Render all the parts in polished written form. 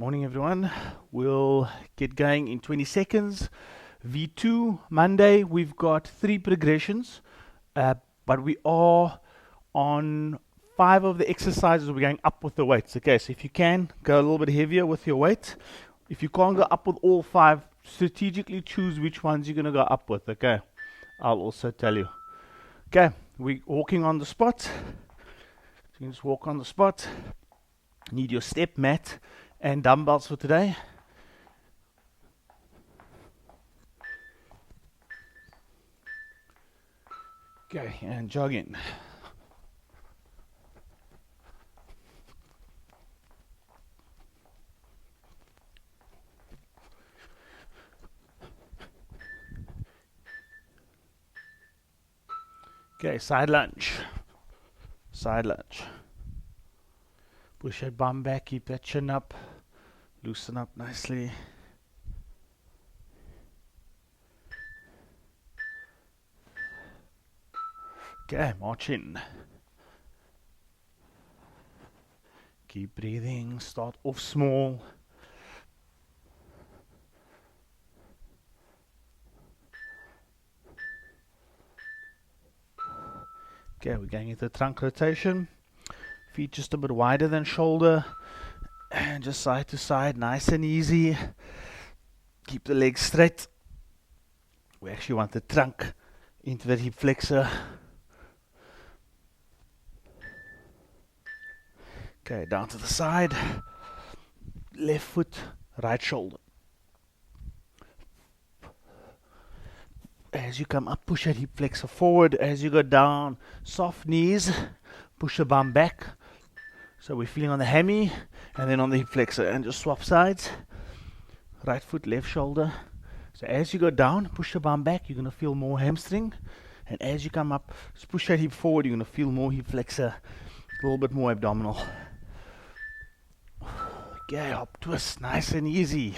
Morning everyone. We'll get going in 20 seconds. V2 Monday, we've got 3 progressions, but we are on 5 of the exercises. We're going up with the weights. Okay, so if you can, go a little bit heavier with your weight. If you can't go up with all 5, strategically choose which ones you're going to go up with. Okay, I'll also tell you. Okay, we're walking on the spot. So you can just walk on the spot. Need your step mat and dumbbells for today. Okay, and jog in. Okay, side lunge. Side lunge. Push that bum back, keep that chin up. Loosen up nicely. Okay, march in. Keep breathing. Start off small. Okay, we're going into trunk rotation. Feet just a bit wider than shoulder. And just side to side, nice and easy. Keep the legs straight. We actually want the trunk into the hip flexor. Okay, down to the side. Left foot, right shoulder. As you come up, push that hip flexor forward. As you go down, soft knees. Push the bum back. So we're feeling on the hammy and then on the hip flexor. And just swap sides. Right foot, left shoulder. So as you go down, push the bum back. You're going to feel more hamstring. And as you come up, just push that hip forward. You're going to feel more hip flexor. A little bit more abdominal. Okay, hop twist, nice and easy.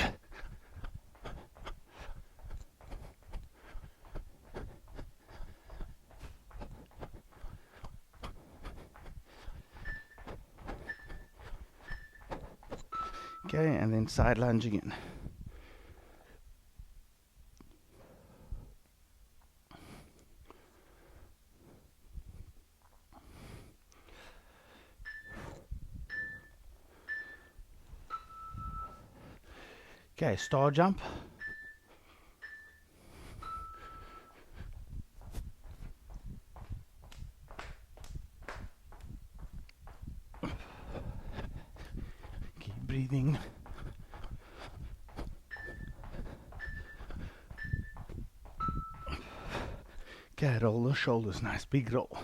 Okay, and then side lunge again. Okay, star jump. Keep breathing. Okay, roll the shoulders, nice big roll.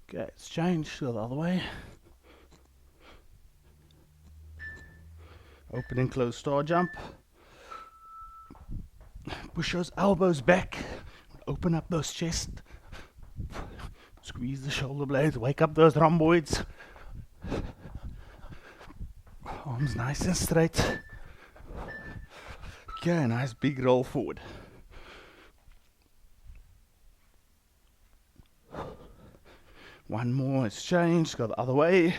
Okay, let's change to the other way. Open and close star jump. Push those elbows back. Open up those chest. Squeeze the shoulder blades. Wake up those rhomboids. Arms nice and straight. Okay, nice big roll forward. One more, let's change. Go the other way.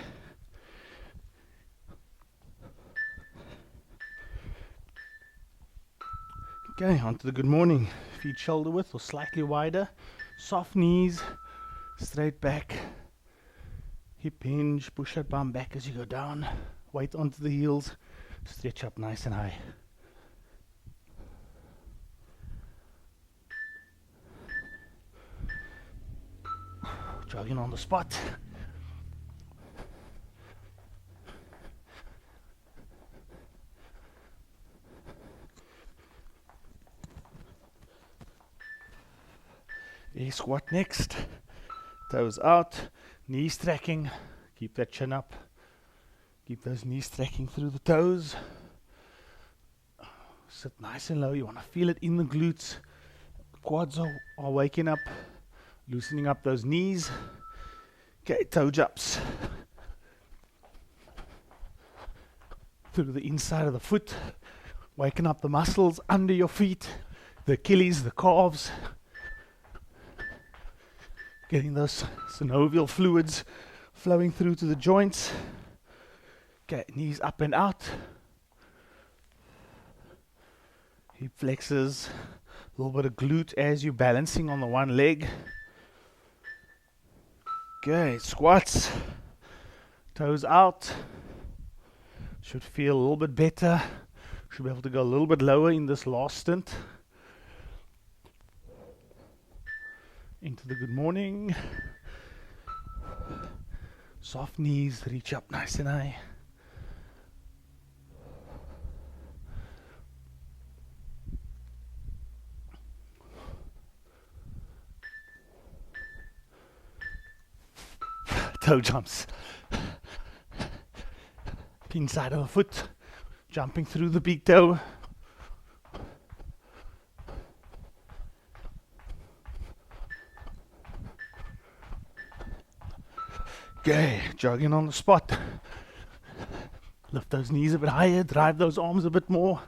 Okay, onto the good morning. Feet shoulder width or slightly wider. Soft knees, straight back. Hip hinge, push that bum back as you go down. Weight onto the heels. Stretch up nice and high. Jogging on the spot. A squat next. Toes out. Knees tracking. Keep that chin up. Keep those knees tracking through the toes. Sit nice and low. You want to feel it in the glutes. Quads are waking up. Loosening up those knees. Okay, toe jumps. Through the inside of the foot. Waking up the muscles under your feet. The Achilles, the calves. Getting those synovial fluids flowing through to the joints. Okay, knees up and out. Hip flexors, a little bit of glute as you're balancing on the one leg. Okay, squats, toes out. Should feel a little bit better. Should be able to go a little bit lower in this last stint. Into the good morning. Soft knees, reach up nice and high. Toe jumps. Pin side of the foot, jumping through the big toe. Okay, jogging on the spot. Lift those knees a bit higher, drive those arms a bit more.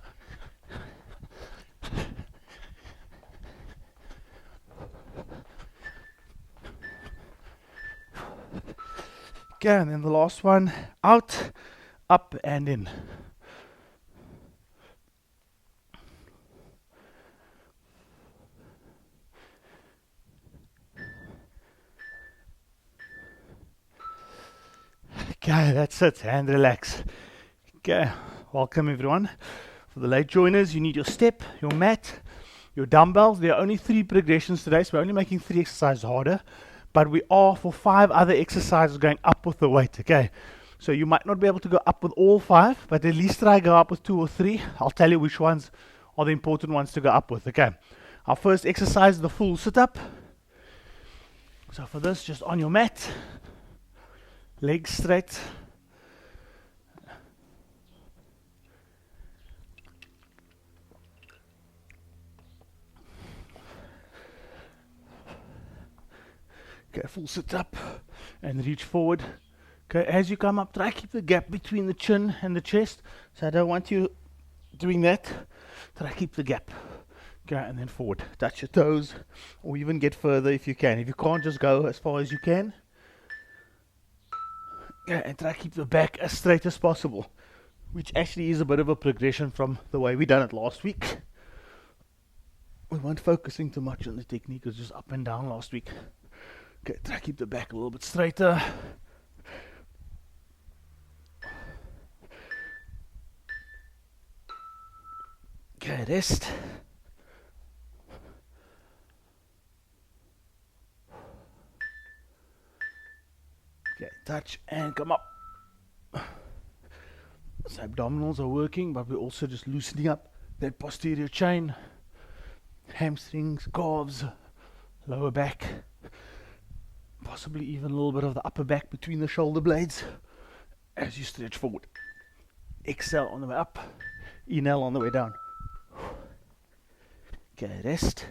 Okay, and then the last one, out, up and in. Okay, that's it, and relax. Okay, welcome everyone. For the late joiners, you need your step, your mat, your dumbbells. There are only 3 progressions today, so we're only making 3 exercises harder. But we are for 5 other exercises going up with the weight, okay? So you might not be able to go up with all 5, but at least try go up with 2 or 3. I'll tell you which ones are the important ones to go up with, okay? Our first exercise is the full sit-up. So for this, just on your mat, legs straight. Okay, full sit up and reach forward. Okay, as you come up, try keep the gap between the chin and the chest. So I don't want you doing that. Try keep the gap. Okay, and then forward. Touch your toes, or even get further if you can. If you can't, just go as far as you can. Okay, and try keep the back as straight as possible, which actually is a bit of a progression from the way we done it last week. We weren't focusing too much on the technique, it was just up and down last week. Okay, try keep the back a little bit straighter. Okay, rest. Okay, touch and come up. So abdominals are working, but we're also just loosening up that posterior chain, hamstrings, calves, lower back, possibly even a little bit of the upper back between the shoulder blades as you stretch forward. Exhale on the way up, inhale on the way down. Okay, rest.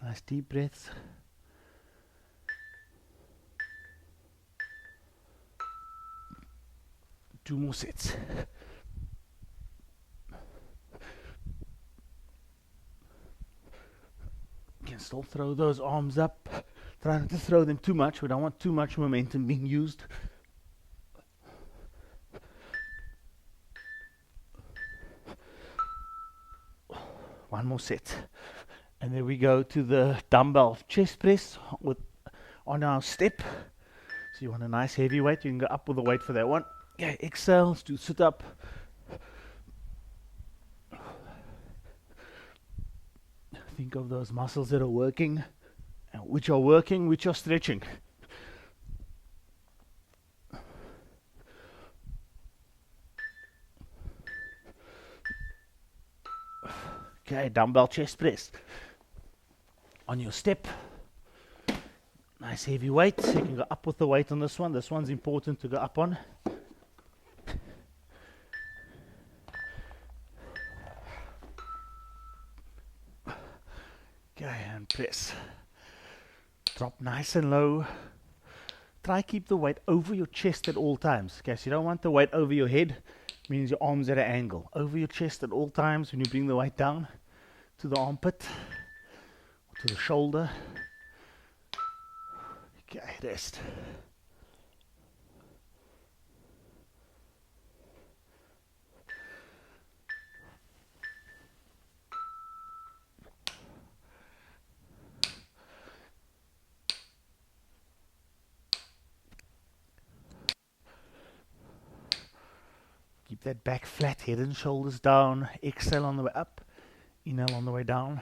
Nice deep breaths. Two more sets. You can still throw those arms up. Try not to throw them too much. We don't want too much momentum being used. One more set. And then we go to the dumbbell chest press with on our step. So you want a nice heavy weight, you can go up with the weight for that one. Okay, exhale, let's do sit up. Think of those muscles that are working, which are stretching. Okay, dumbbell chest press. On your step, nice heavy weight. You can go up with the weight on this one. This one's important to go up on. Okay, and press. Drop nice and low. Try keep the weight over your chest at all times. Okay, so you don't want the weight over your head. Means your arms at an angle. Over your chest at all times when you bring the weight down to the armpit, to the shoulder. Okay, rest. Keep that back flat, head and shoulders down. Exhale on the way up, inhale on the way down.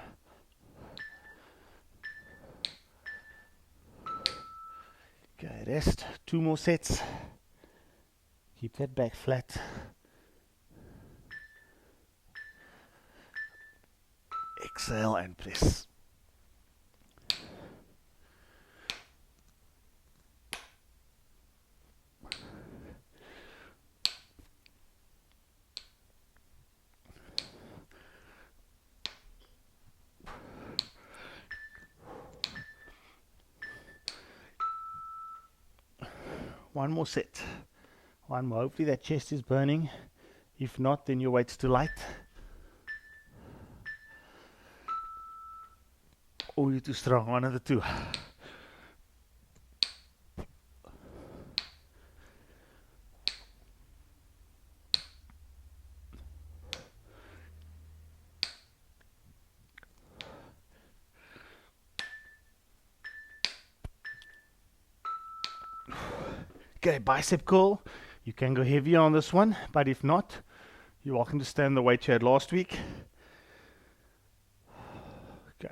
Okay, rest. 2 more sets. Keep that back flat. Exhale and press. One more set. One more. Hopefully that chest is burning. If not, then your weight's too light. Or you're too strong. One of the two. Okay, bicep curl. You can go heavier on this one, but if not, you're welcome to stay on the weight you had last week. Okay.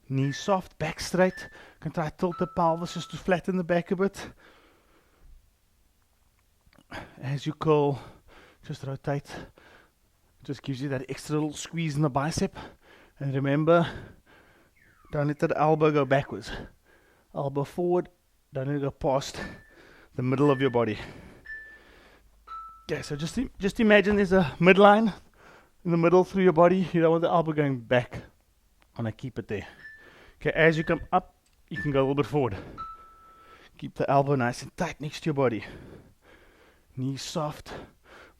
Knees soft, back straight. You can try to tilt the pelvis just to flatten the back a bit. As you curl, just rotate. Just gives you that extra little squeeze in the bicep. And remember, don't let that elbow go backwards. Elbow forward, don't let it go past the middle of your body. Okay, so just imagine there's a midline in the middle through your body. You don't want the elbow going back. And I keep it there. Okay, as you come up, you can go a little bit forward. Keep the elbow nice and tight next to your body. Knees soft,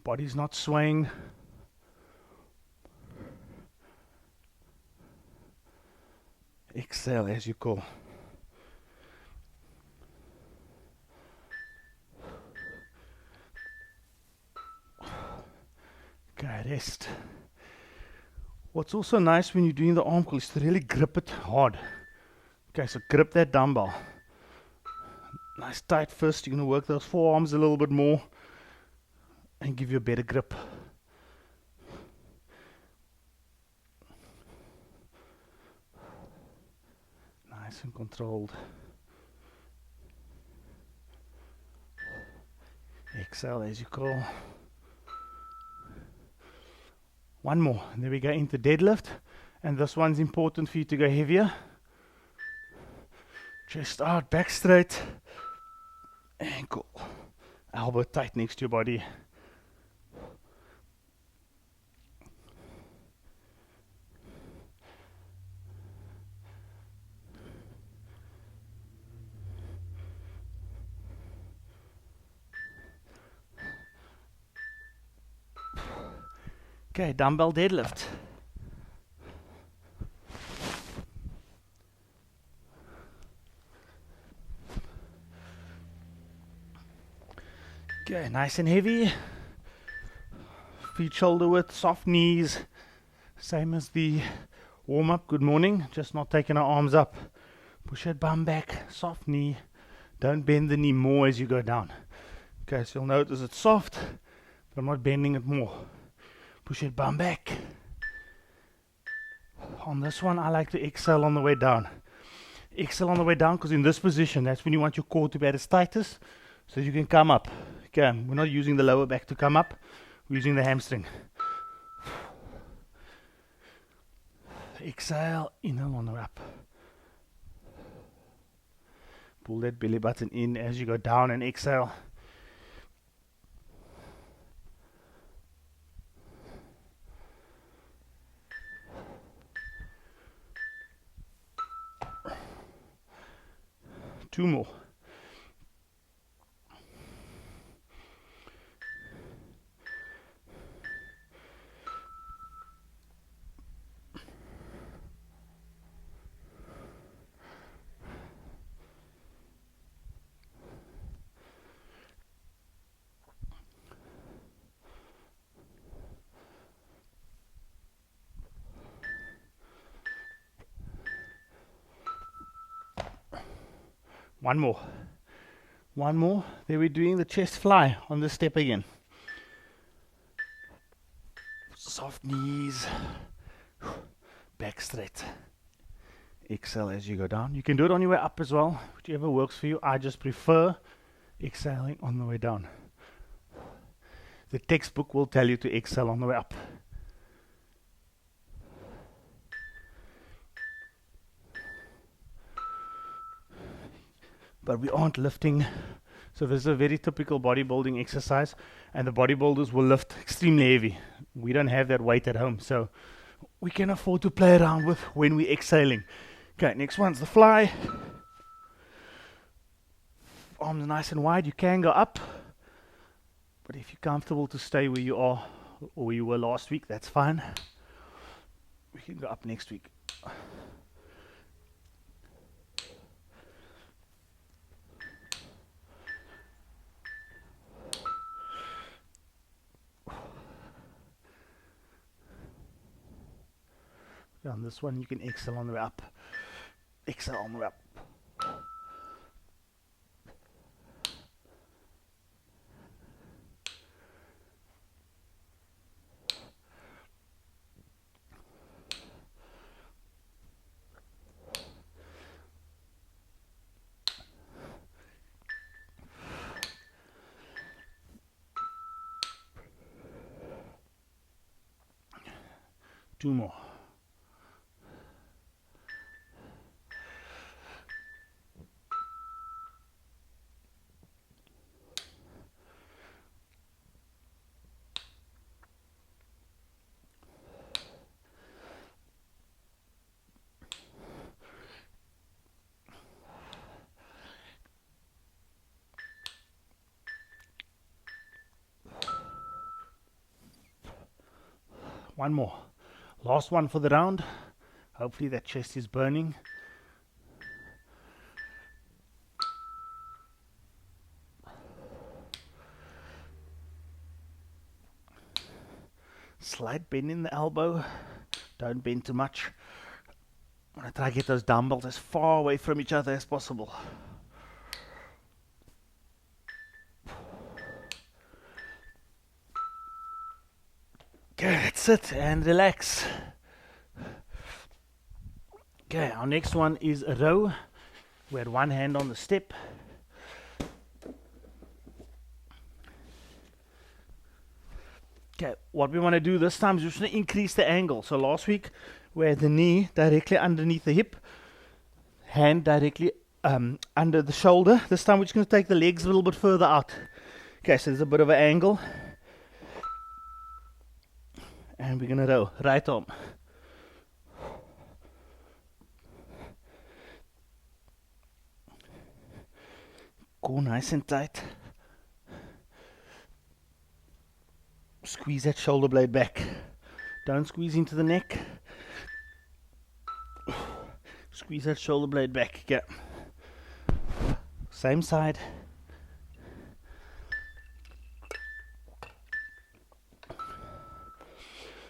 body's not swaying. Exhale as you curl. Okay, rest. What's also nice when you're doing the arm curl is to really grip it hard. Okay, so grip that dumbbell. Nice tight fist. You're going to work those forearms a little bit more and give you a better grip. Nice and controlled. Exhale as you curl. One more, and then we go into deadlift, and this one's important for you to go heavier. Chest out, back straight, ankle, elbow tight next to your body. Okay, dumbbell deadlift. Okay, nice and heavy. Feet shoulder width, soft knees. Same as the warm up. Good morning. Just not taking our arms up. Push that bum back, soft knee. Don't bend the knee more as you go down. Okay, so you'll notice it's soft, but I'm not bending it more. Push your bum back. On this one, I like to exhale on the way down. Exhale on the way down because in this position, that's when you want your core to be at its tightest so you can come up. Okay, we're not using the lower back to come up. We're using the hamstring. Exhale, inhale on the way up. Pull that belly button in as you go down and exhale. Two more. One more. One more. Then we're doing the chest fly on the step again. Soft knees. Back straight. Exhale as you go down. You can do it on your way up as well, whichever works for you. I just prefer exhaling on the way down. The textbook will tell you to exhale on the way up. But we aren't lifting. So this is a very typical bodybuilding exercise, and the bodybuilders will lift extremely heavy. We don't have that weight at home, so we can afford to play around with when we're exhaling. Okay, next one's the fly. Arms nice and wide. You can go up, but if you're comfortable to stay where you are or where you were last week, that's fine. We can go up next week. On this one, you can exhale on the way up. Exhale on the way up. Two more. One more. Last one for the round. Hopefully that chest is burning. Slight bend in the elbow. Don't bend too much. I'm going to try to get those dumbbells as far away from each other as possible. Okay, that's it, and relax. Okay, our next one is a row. We had one hand on the step. Okay, what we want to do this time is just to increase the angle. So last week we had the knee directly underneath the hip, hand directly under the shoulder. This time we're just going to take the legs a little bit further out. Okay, so there's a bit of an angle. And we're going to row. Right arm. Go nice and tight. Squeeze that shoulder blade back. Don't squeeze into the neck. Squeeze that shoulder blade back. Okay. Same side.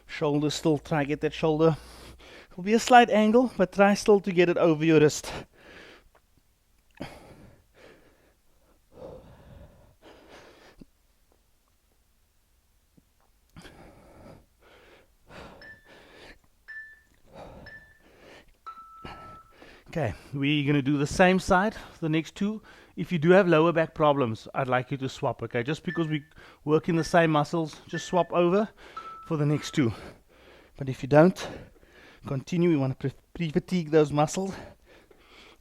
Shoulder still, try to get that shoulder. It'll be a slight angle, but try still to get it over your wrist. Okay, we're going to do the same side, the next two. If you do have lower back problems, I'd like you to swap, okay? Just because we work in the same muscles, just swap over for the next two. But if you don't, continue. We want to pre-fatigue those muscles,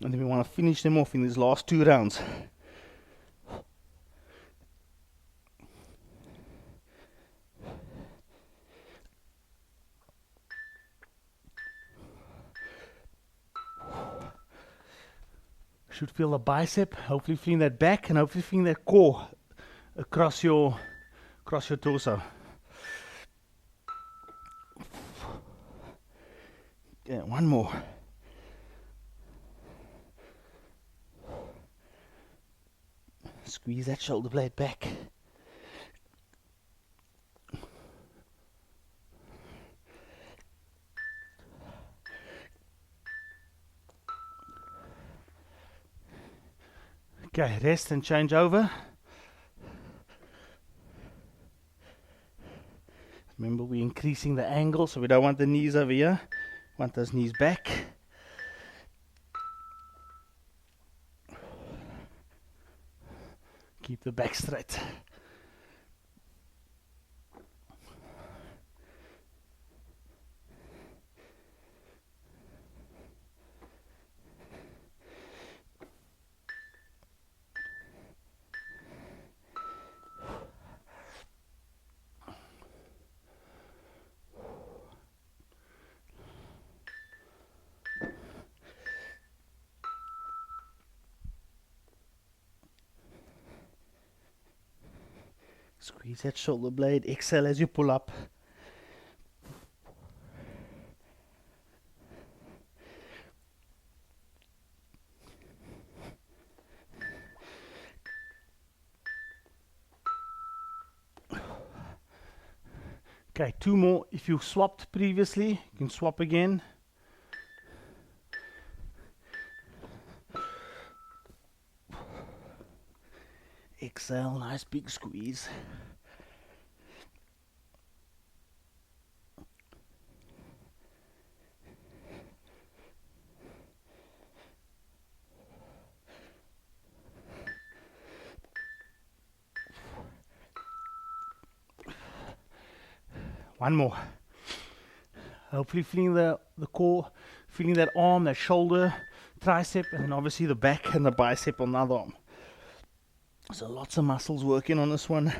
and then we want to finish them off in these last two rounds. Should feel the bicep, hopefully feeling that back, and hopefully feeling that core across your torso. Yeah, one more. Squeeze that shoulder blade back. Okay, rest and change over. Remember, we're increasing the angle, so we don't want the knees over here. Want those knees back. Keep the back straight. Squeeze that shoulder blade, exhale as you pull up. Okay, 2 more. If you swapped previously, you can swap again. Exhale, nice big squeeze. One more. Hopefully feeling the core, feeling that arm, that shoulder, tricep, and then obviously the back and the bicep on the other arm. So lots of muscles working on this one.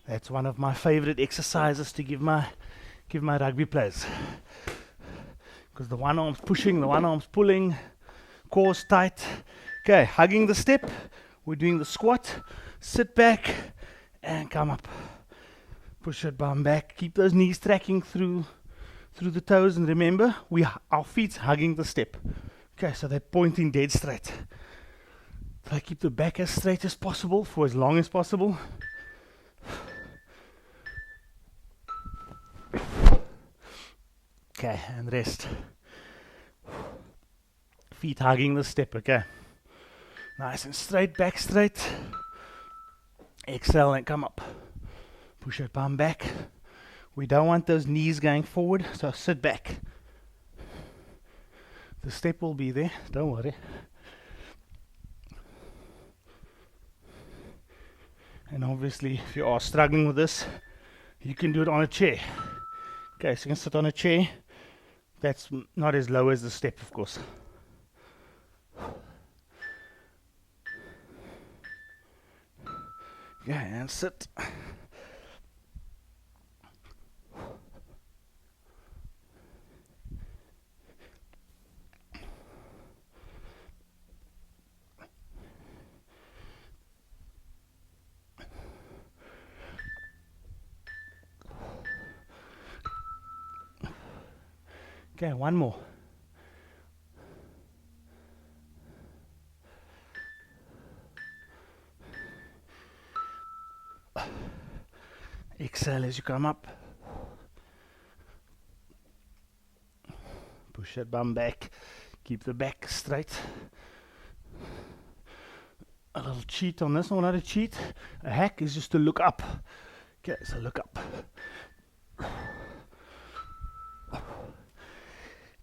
That's one of my favorite exercises to give my rugby players, because the one arm's pushing, the one arm's pulling, core's tight. Okay, hugging the step. We're doing the squat. Sit back and come up. Push that bum back. Keep those knees tracking through the toes, and remember, our feet's hugging the step. Okay, so they're pointing dead straight. Try to keep the back as straight as possible for as long as possible. Okay, and rest. Feet hugging the step, okay. Nice and straight, back straight. Exhale and come up. Push that bum back. We don't want those knees going forward, so sit back. The step will be there, don't worry. And obviously, if you are struggling with this, you can do it on a chair. Okay, so you can sit on a chair. That's not as low as the step, of course. Okay, and sit. Okay, one more. Exhale as you come up. Push that bum back. Keep the back straight. A little cheat on this one, not a cheat. A hack is just to look up. Okay, so look up.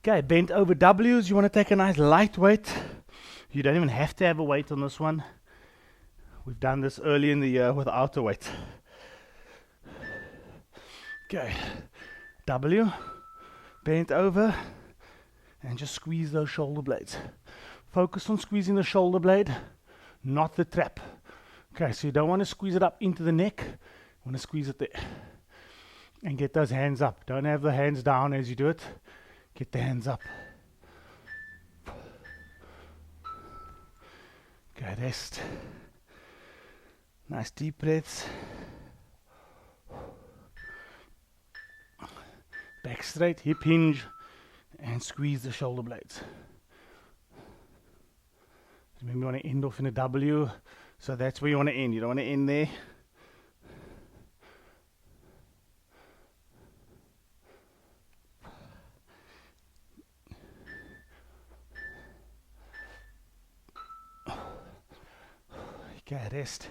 Okay, bent over W's. You want to take a nice light weight. You don't even have to have a weight on this one. We've done this early in the year without a weight. Okay, W, bent over, and just squeeze those shoulder blades. Focus on squeezing the shoulder blade, not the trap. Okay, so you don't want to squeeze it up into the neck. You want to squeeze it there. And get those hands up. Don't have the hands down as you do it. Get the hands up. Okay, rest. Nice deep breaths. Back straight, hip hinge, and squeeze the shoulder blades. Remember, you want to end off in a W, so that's where you want to end. You don't want to end there. Okay, rest.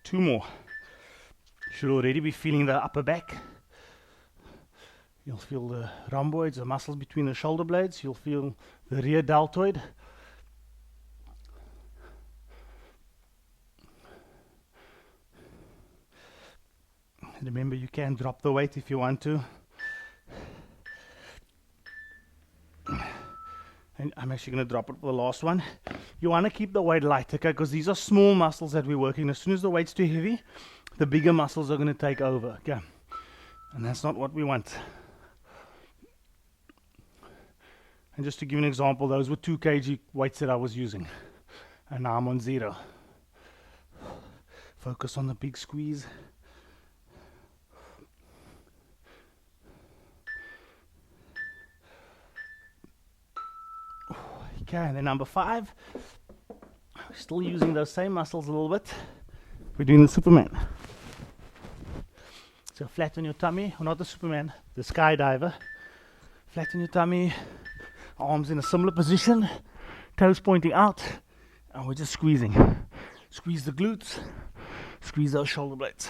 2 more. You should already be feeling the upper back. You'll feel the rhomboids, the muscles between the shoulder blades. You'll feel the rear deltoid. Remember, you can drop the weight if you want to. And I'm actually going to drop it for the last one. You want to keep the weight light, okay? Because these are small muscles that we're working. As soon as the weight's too heavy, the bigger muscles are going to take over, okay? And that's not what we want. And just to give you an example, those were 2 kg weights that I was using. And now I'm on 0. Focus on the big squeeze. Okay, and then number 5. Still using those same muscles a little bit. We're doing the Superman. So flat on your tummy, or not the Superman, the skydiver. Flat on your tummy, arms in a similar position, toes pointing out, and we're just squeezing. Squeeze the glutes, squeeze those shoulder blades.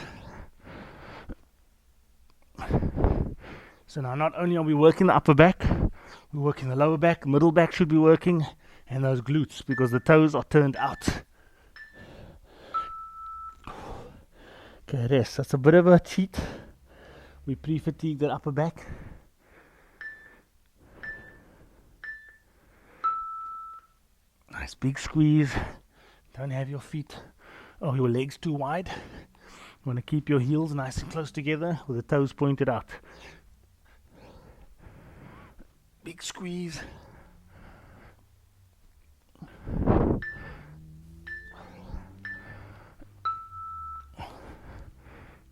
So now not only are we working the upper back, we're working the lower back, middle back should be working, and those glutes, because the toes are turned out. Okay, rest. That's a bit of a cheat. We pre-fatigue that upper back. Nice big squeeze. Don't have your feet or your legs too wide. You want to keep your heels nice and close together with the toes pointed out. Big squeeze.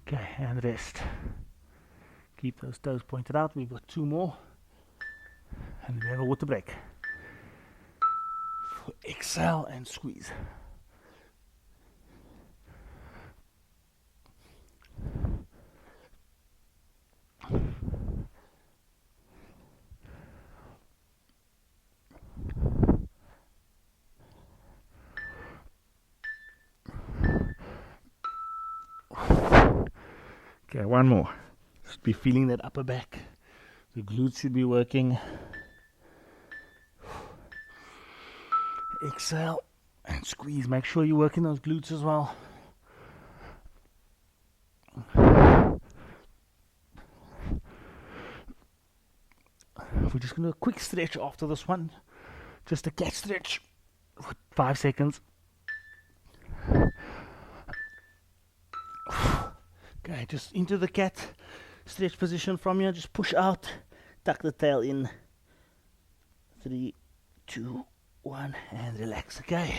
Okay, and rest. Keep those toes pointed out. We've got 2 more. And we have a water break. Exhale and squeeze. Okay, 1 more. Should be feeling that upper back. The glutes should be working. Exhale and squeeze. Make sure you're working those glutes as well. We're just going to do a quick stretch after this one. Just a cat stretch for 5 seconds. Okay, just into the cat stretch position from here. Just push out, tuck the tail in. 3, 2, 1, and relax. Okay,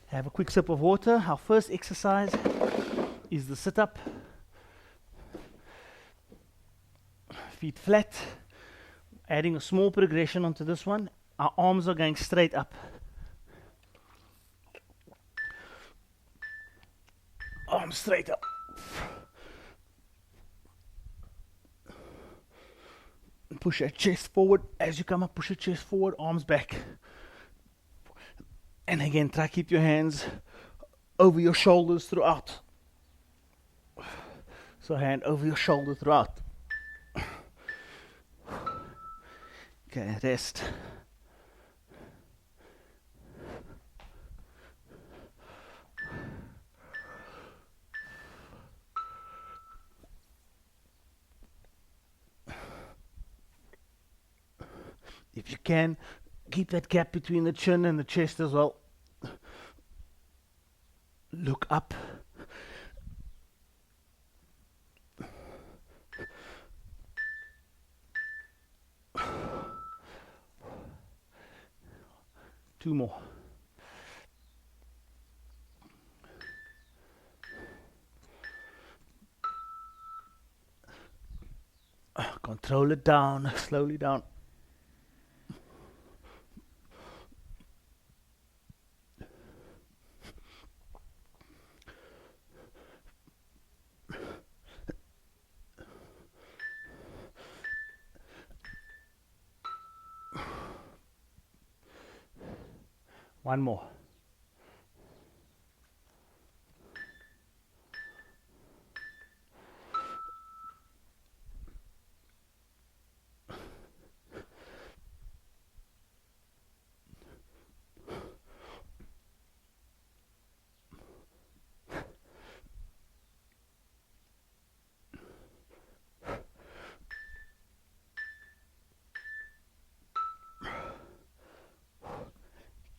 have a quick sip of water. Our first exercise is the sit-up. Feet flat. Adding a small progression onto this one. Our arms are going straight up. Arms straight up. Push your chest forward. As you come up, push your chest forward, arms back. And again, try to keep your hands over your shoulders throughout. So hand over your shoulder throughout. Okay, rest. If you can, keep that gap between the chin and the chest as well. Look up. Two more. Control it down, slowly down. One more.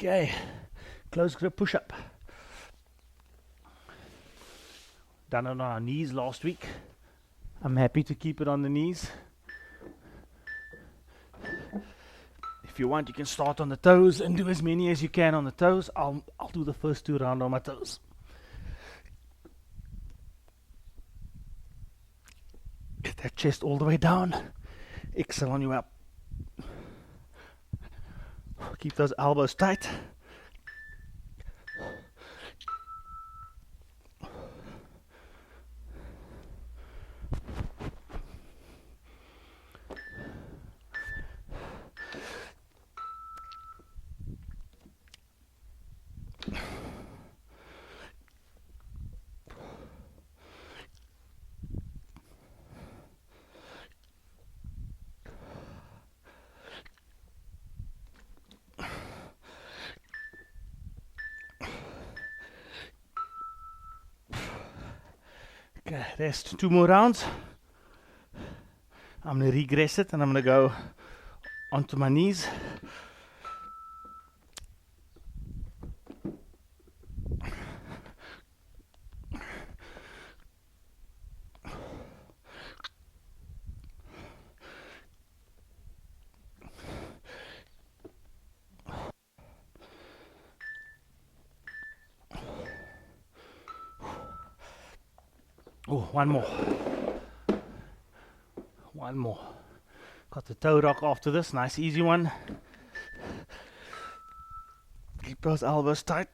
Okay, close grip push-up. Done it on our knees last week. I'm happy to keep it on the knees. If you want, you can start on the toes and do as many as you can on the toes. I'll do the first 2 rounds on my toes. Get that chest all the way down. Exhale on you up. Keep those elbows tight. Okay, rest 2 more rounds. I'm going to regress it and I'm going to go onto my knees. Oh, one more. One more. Got the toe rock after this. Nice, easy one. Keep those elbows tight.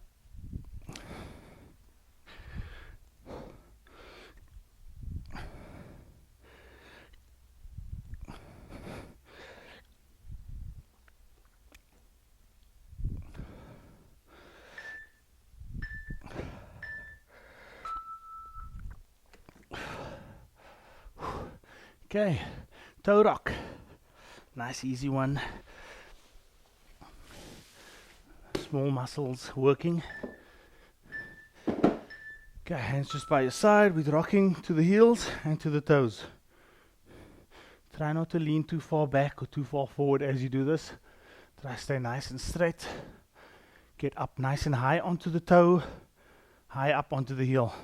Okay, toe rock. Nice, easy one. Small muscles working. Okay, hands just by your side with rocking to the heels and to the toes. Try not to lean too far back or too far forward as you do this. Try to stay nice and straight. Get up nice and high onto the toe, high up onto the heel.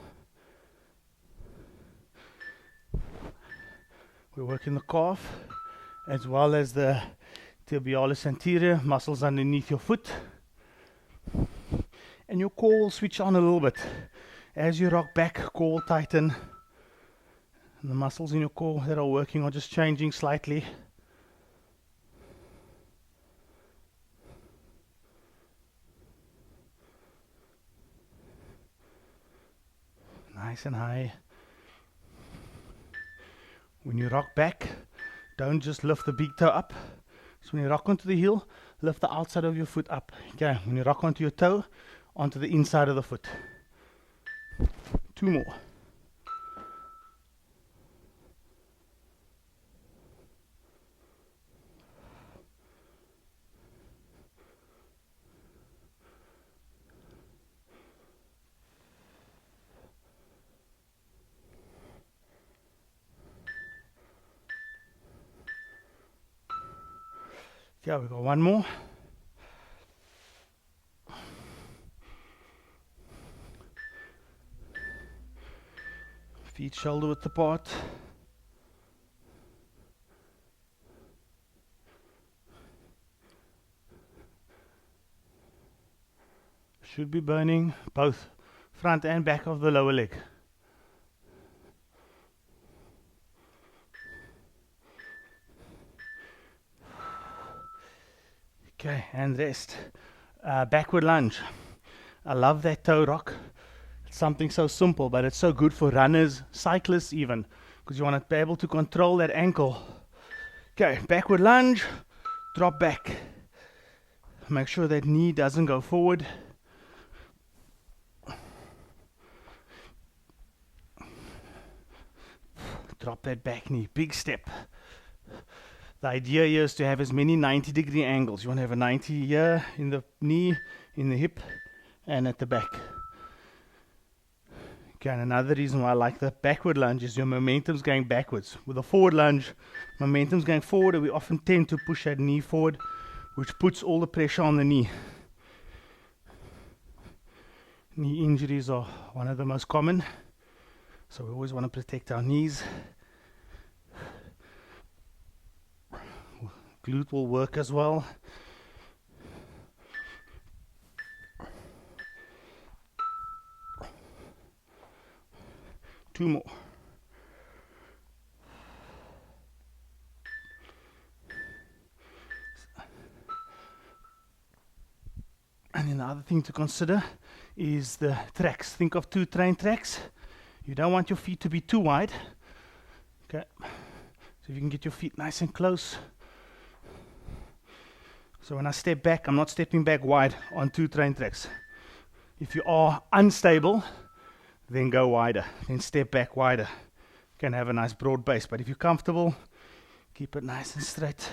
We're working the calf as well as the tibialis anterior muscles underneath your foot. And your core will switch on a little bit. As you rock back, core will tighten. And the muscles in your core that are working are just changing slightly. Nice and high. When you rock back, don't just lift the big toe up. So when you rock onto the heel, lift the outside of your foot up. Okay, when you rock onto your toe, onto the inside of the foot. 2 more. Okay, we got 1 more. Feet shoulder width apart. Should be burning both front and back of the lower leg. Okay, and rest. Backward lunge. I love that toe rock. It's something so simple, but it's so good for runners, cyclists even, because you want to be able to control that ankle. Okay, backward lunge, drop back. Make sure that knee doesn't go forward. Drop that back knee, big step. The idea here is to have as many 90-degree angles. You want to have a 90 here in the knee, in the hip, and at the back. Okay, and another reason why I like the backward lunge is your momentum's going backwards. With a forward lunge, momentum's going forward, and we often tend to push that knee forward, which puts all the pressure on the knee. Knee injuries are one of the most common, so we always want to protect our knees. Glute will work as well. Two more. And then the other thing to consider is the tracks. Think of 2 train tracks. You don't want your feet to be too wide. Okay, so if you can get your feet nice and close. So when I step back, I'm not stepping back wide on 2 train tracks. If you are unstable, then go wider, then step back wider. You can have a nice broad base, but if you're comfortable, keep it nice and straight.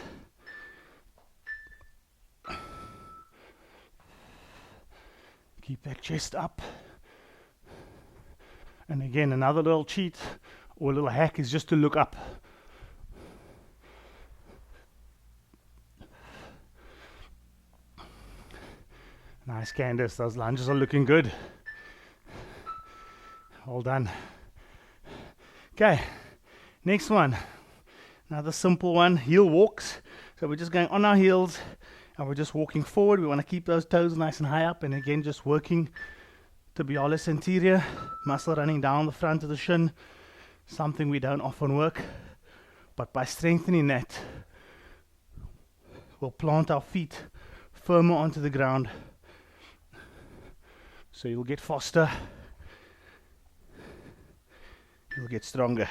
Keep that chest up. And again, another little cheat or a little hack is just to look up. Nice, Candace, those lunges are looking good. All done. Okay, next one. Another simple one, heel walks. So we're just going on our heels and we're just walking forward. We want to keep those toes nice and high up, and again just working tibialis anterior, muscle running down the front of the shin, something we don't often work, but by strengthening that, we'll plant our feet firmer onto the ground, so you'll get faster, you'll get stronger.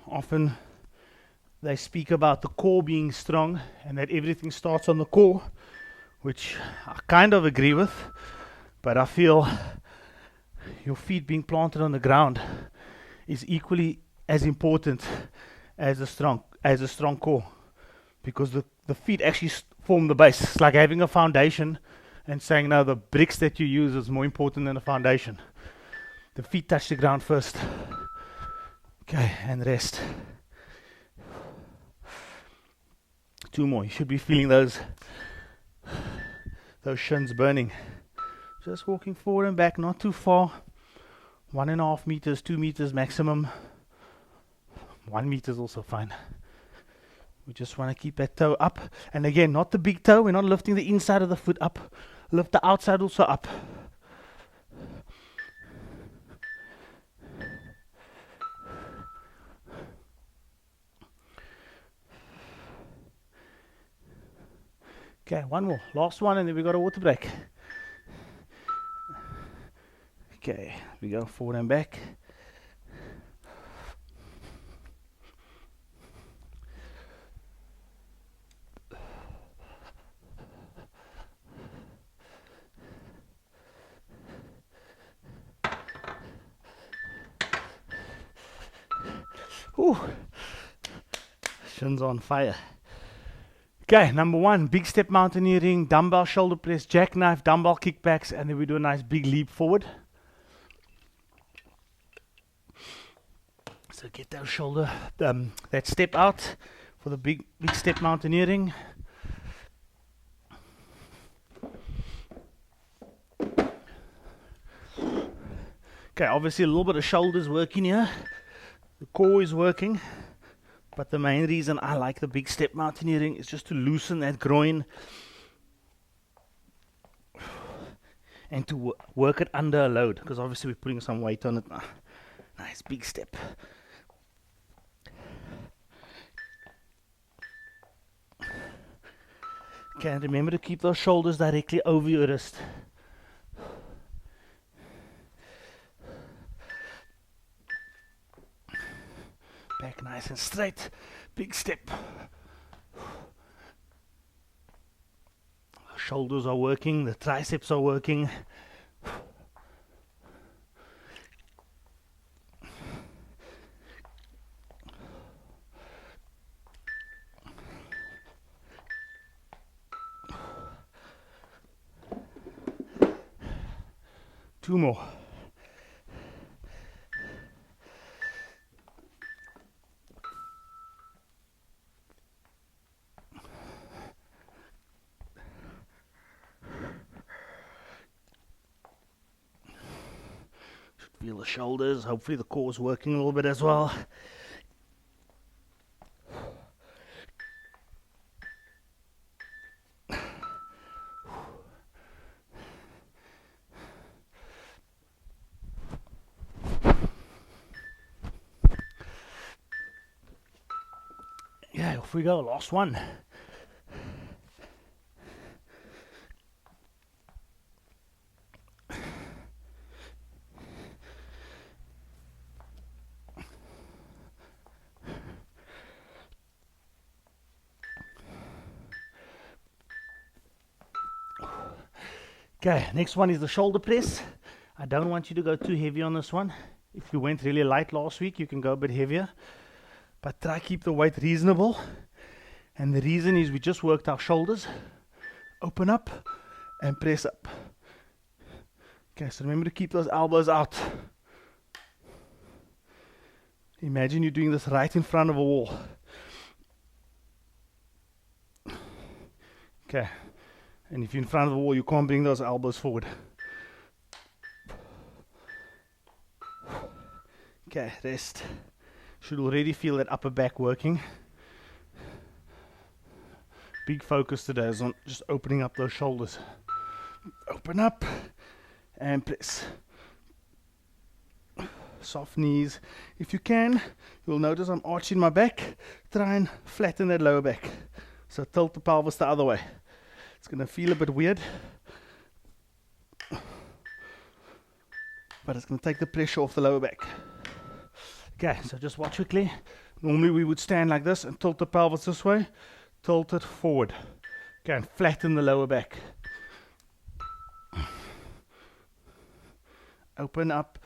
Often they speak about the core being strong and that everything starts on the core, which I kind of agree with, but I feel your feet being planted on the ground is equally as important as a strong core, because the feet actually form the base. It's like having a foundation and saying, no, the bricks that you use is more important than the foundation. The feet touch the ground first. Okay, and rest. 2 more. You should be feeling those shins burning. Just walking forward and back, not too far. 1.5 meters, 2 meters maximum. 1 meter is also fine. We just want to keep that toe up. And again, not the big toe. We're not lifting the inside of the foot up. Lift the outside also up. Okay, 1 more. Last one, and then we got a water break. Okay, we go forward and back. Ooh, shins on fire. Okay, number 1, big step mountaineering, dumbbell shoulder press, jackknife, dumbbell kickbacks, and then we do a nice big leap forward. So get those shoulder, that step out for the big step mountaineering. Okay, obviously a little bit of shoulders working here. The core is working. But the main reason I like the big step mountaineering is just to loosen that groin and to work it under a load, because obviously we're putting some weight on it now. Nice big step. Okay, and remember to keep those shoulders directly over your wrist. Back nice and straight. Big step. Shoulders are working, the triceps are working. Two more. Should feel the shoulders. Hopefully the core is working a little bit as well. Yeah, off we go. Last one. Okay, next one is the shoulder press. I don't want you to go too heavy on this one. If you went really light last week, you can go a bit heavier. But try keep the weight reasonable. And the reason is we just worked our shoulders. Open up and press up. Okay, so remember to keep those elbows out. Imagine you're doing this right in front of a wall. Okay, and if you're in front of the wall, you can't bring those elbows forward. Okay, rest. Should already feel that upper back working. Big focus today is on just opening up those shoulders. Open up and press. Soft knees. If you can, you'll notice I'm arching my back. Try and flatten that lower back. So tilt the pelvis the other way. It's going to feel a bit weird, but it's going to take the pressure off the lower back. Okay, so just watch quickly. Normally we would stand like this and tilt the pelvis this way. Tilt it forward. Okay, and flatten the lower back. Open up.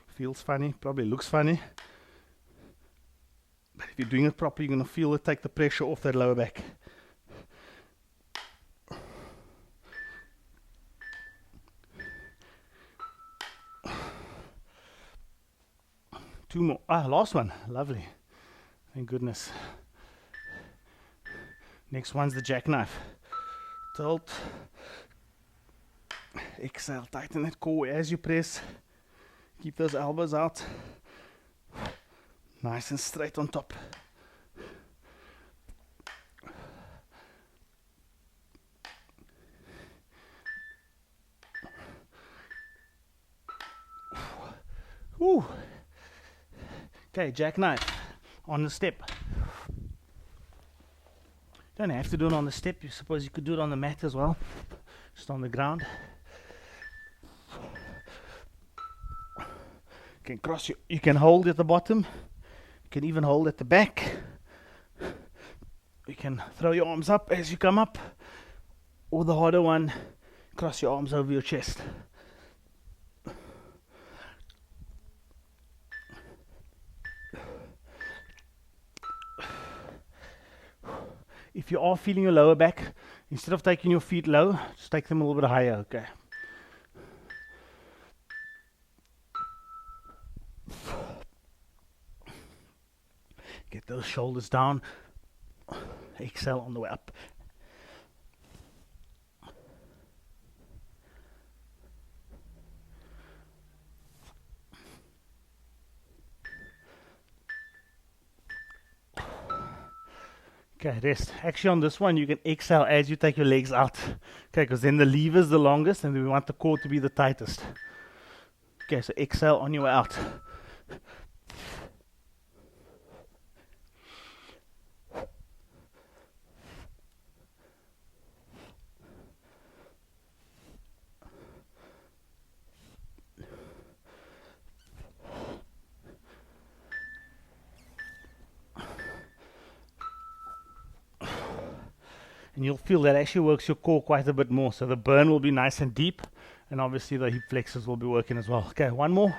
Feels funny, probably looks funny. But if you're doing it properly, you're going to feel it take the pressure off that lower back. Two more. Last one. Lovely. Thank goodness. Next one's the jackknife. Tilt. Exhale. Tighten that core as you press. Keep those elbows out. Nice and straight on top. Whew. Okay, jackknife on the step. Don't have to do it on the step. You suppose you could do it on the mat as well, just on the ground. You can cross you can hold at the bottom. You can even hold at the back. You can throw your arms up as you come up, or the harder one, cross your arms over your chest. If you are feeling your lower back, instead of taking your feet low, just take them a little bit higher, okay? Get those shoulders down. Exhale on the way up. Okay, rest. Actually, on this one, you can exhale as you take your legs out. Okay, because then the lever is the longest and we want the core to be the tightest. Okay, so exhale on your way out. and you'll feel that actually works your core quite a bit more. So the burn will be nice and deep, and obviously the hip flexors will be working as well. Okay, one more.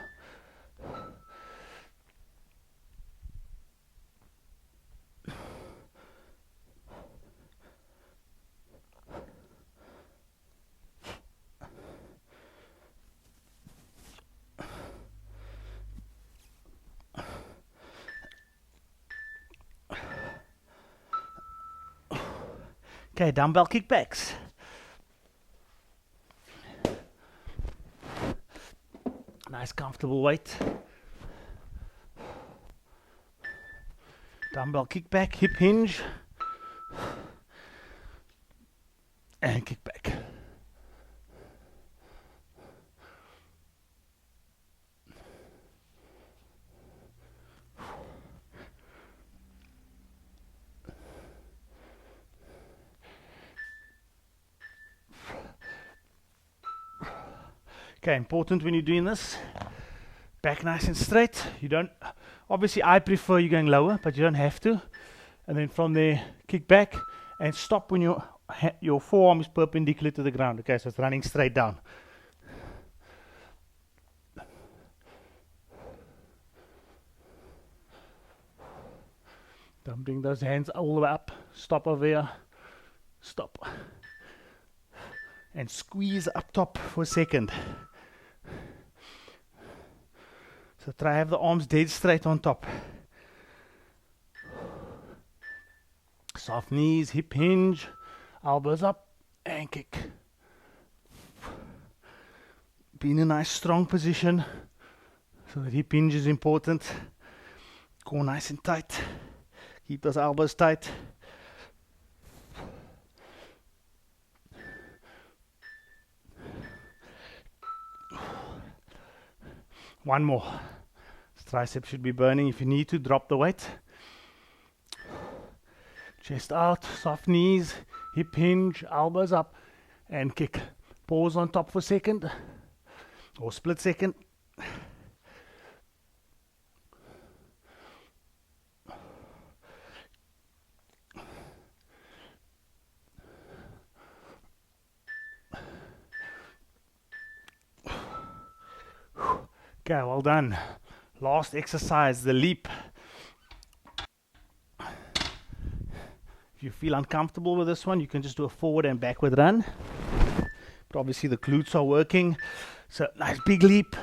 Okay, dumbbell kickbacks. Nice comfortable weight. Dumbbell kickback, hip hinge, and kickback. Okay, important when you're doing this, back nice and straight. You don't, obviously I prefer you going lower, but you don't have to. And then from there, kick back and stop when your forearm is perpendicular to the ground. Okay, so it's running straight down. Don't bring those hands all the way up. Stop over here. Stop. And squeeze up top for a second. So try have the arms dead straight on top. Soft knees, hip hinge, elbows up, and kick. Be in a nice strong position. So the hip hinge is important. Core nice and tight. Keep those elbows tight. One more. Tricep should be burning. If you need to, drop the weight. Chest out, soft knees, hip hinge, elbows up, and kick. Pause on top for a second, or split second. Okay, well done. Last exercise, the leap. If you feel uncomfortable with this one, you can just do a forward and backward run. But obviously the glutes are working. So nice big leap.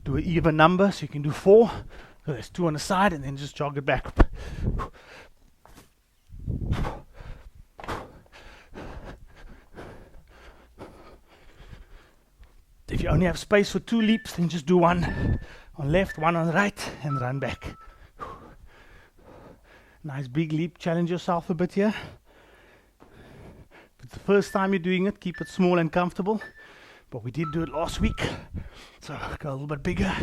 Do an even number, so you can do 4. So there's 2 on the side, and then just jog it back. If you only have space for 2 leaps, then just do 1 on left, 1 on right, and run back. Nice big leap. Challenge yourself a bit here. If it's the first time you're doing it, keep it small and comfortable. But we did do it last week, so go a little bit bigger.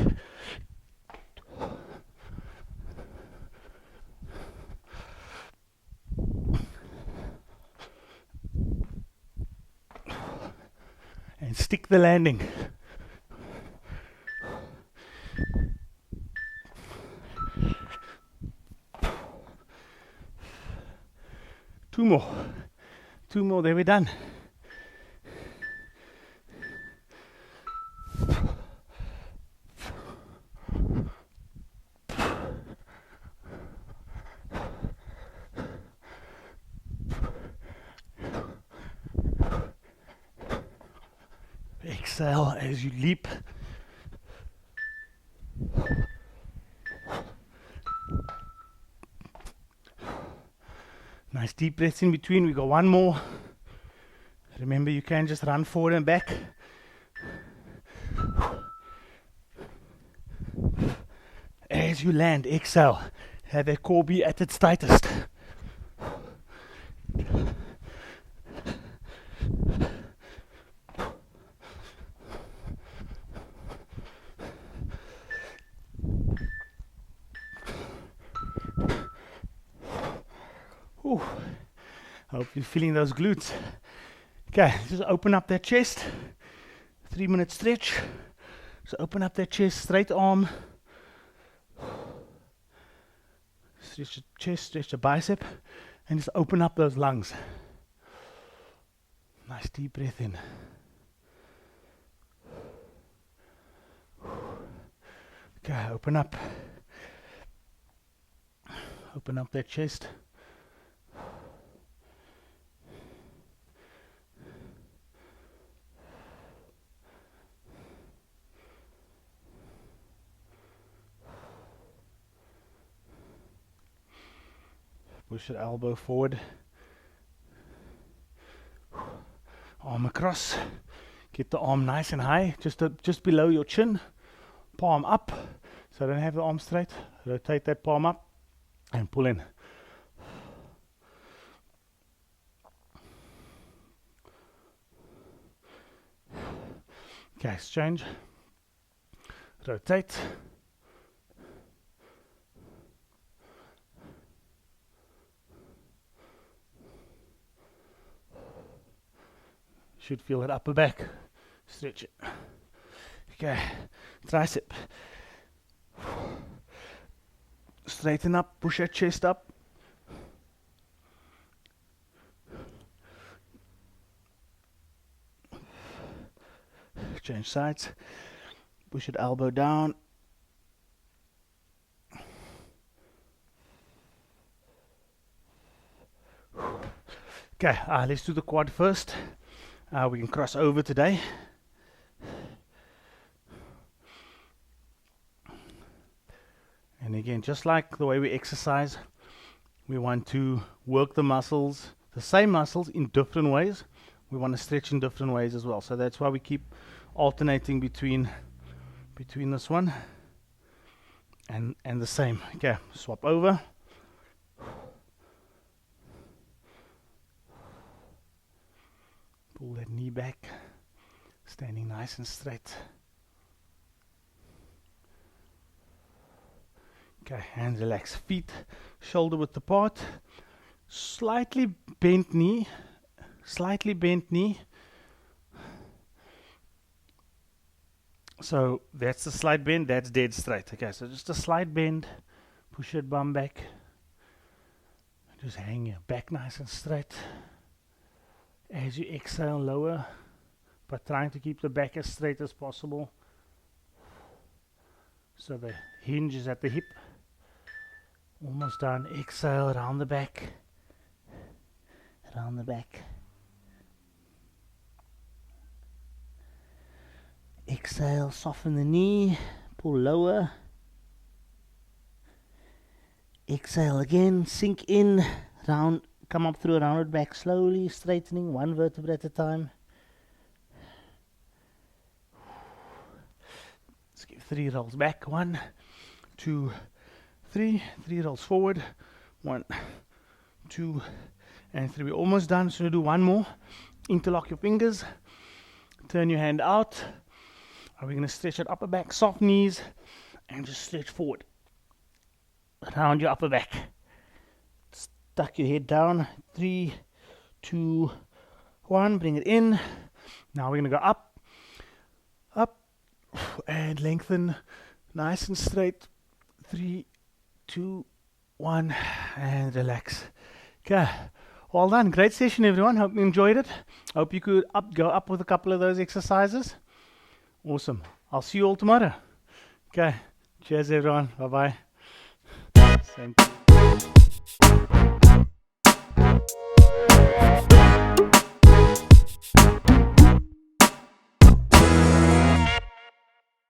And stick the landing. Two more, then we're done. Exhale as you leap. Nice deep breaths in between. We got 1 more. Remember, you can just run forward and back. As you land, exhale. Have that core be at its tightest. Ooh. Hope you're feeling those glutes. Okay, just open up that chest. 3-minute stretch. So open up that chest, straight arm. Stretch the chest, stretch the bicep. And just open up those lungs. Nice deep breath in. Okay, open up. Open up that chest. Push your elbow forward. Arm across. Get the arm nice and high, just below your chin. Palm up. So don't have the arm straight. Rotate that palm up and pull in. Okay, exchange. Rotate. Should feel that upper back. Stretch it. Okay, tricep. Straighten up, push that chest up. Change sides. Push it elbow down. Okay, let's do the quad first. We can cross over today. And again, just like the way we exercise, we want to work the muscles, the same muscles in different ways. We want to stretch in different ways as well. So that's why we keep alternating between this one and the same. Okay, swap over. Pull that knee back, standing nice and straight. Okay, and relax. Feet shoulder width apart. Slightly bent knee. Slightly bent knee. So that's the slight bend, that's dead straight. Okay, so just a slight bend. Push your bum back. Just hang your back nice and straight. As you exhale, lower, but trying to keep the back as straight as possible. So the hinge is at the hip. Almost done. Exhale, around the back. Around the back. Exhale, soften the knee. Pull lower. Exhale again, sink in, round, come up through a rounded back slowly, straightening one vertebra at a time. Let's give 3 rolls back. 1, 2, 3. 3 rolls forward. 1, 2, and 3. We're almost done, so we'll do one more. Interlock your fingers. Turn your hand out. We're going to stretch your upper back, soft knees, and just stretch forward. Around your upper back. Tuck your head down. 3, 2, 1. Bring it in. Now we're going to go up, up, and lengthen. Nice and straight. 3, 2, 1, and relax. Okay. Well done. Great session, everyone. Hope you enjoyed it. Hope you could go up with a couple of those exercises. Awesome. I'll see you all tomorrow. Okay. Cheers, everyone. Bye-bye. Same.